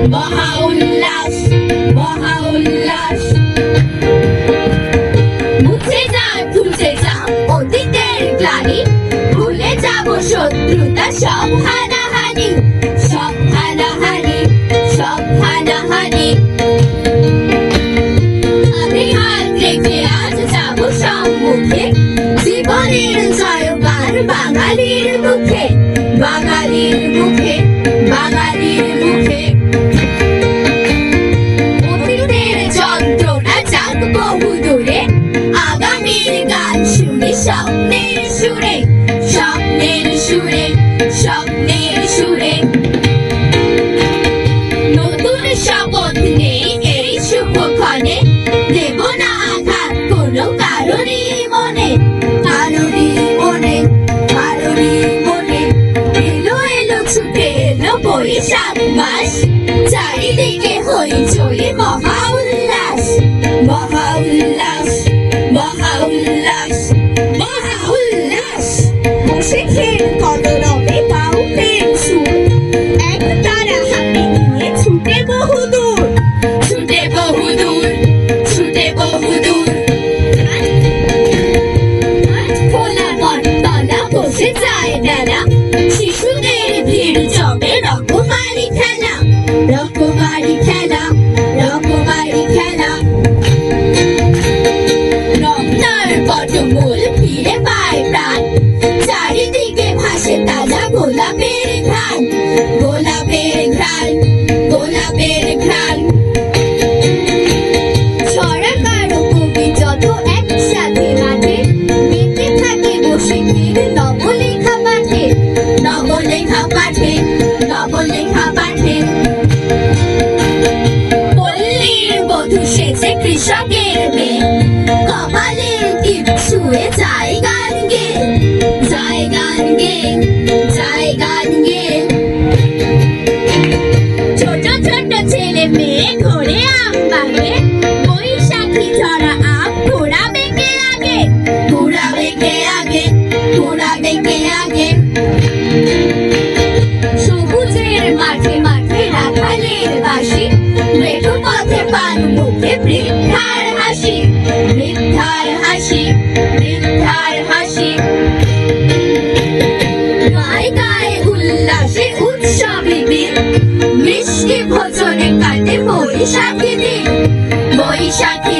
মহা উল্লাস মহা উল্লাস মুছে যায় ভুলে যাও অতীতের গ্লানি ভুলে যাব শত্রুতা সব হানাহানি সব হানাহানি সব হানাহানি আমি হাত রেখে আজ যাব সম্মুখে জীবনের জয়গান বাঙালির মুখে বাঙালির মুখে বাঙালির মুখে অতীতের যন্ত্রণা যাক বহু দূরে আগামীর গান শুনি স্বপ্নের সুরে স্বপ্নের সুরে স্বপ্নের সুরে নতুন শপথ নেই এই শুভক্ষণে দেব না আঘাত কোনো কারণই মনে কারণই মনে কারণই মনে এলো এলো ছুটে এলো বৈশাখ মাস চারিদিকে হইচই মহা উল্লাস মহা উল্লাস মহা উল্লাস মহা উল্লাস শেখের কদরবে বাউলের সুর এক তারা হাতে নিয়ে ছুটে বহুদূর ছুটে বহুদূর ছুটে বহুদূর খোলা বটতলা বসে যায় মেলা শিশুদের ভিড় জমে রকমারি খেলা রকমারি খেলা রকমারি খেলা রমনার বটমূল ফিরে পায় প্রাণ চারিদিকে ভাসে তাজা গোলাপের ঘ্রাণ গোলাপের ঘ্রাণ গোলাপের ঘ্রাণ সরকার ও কবি যত একসাথে মাঠে মেতে থাকে বসে ফির নবলেখা পাঠে নবলেখা পাঠে নবলেখা পাঠে পল্লীর বধূ সেজে কৃষকের মেয়ে কপালের টিপ ছুঁয়ে যায় গান গে যায় গান গে যায় গান গে ছোট ছোট ছেলে মেয়ে ঘোরে আম বাগে বৈশাখী ঝরা আম ঘোরা বেঁকে আগে ঘোরা বেঁকে আগে ঘোরা বেঁকে আগে সবুজের মাঠে মাঠে রাখালের বাসি মেঠো পথে পান মুখে বৃদ্ধার হাসি বৃদ্ধার হাসি বৃদ্ধার হাসি গায়ে গায়ে উল্লাসে উৎসবী দিন মিষ্টি ভোজনে কাটে বৈশাখী দিন বৈশাখী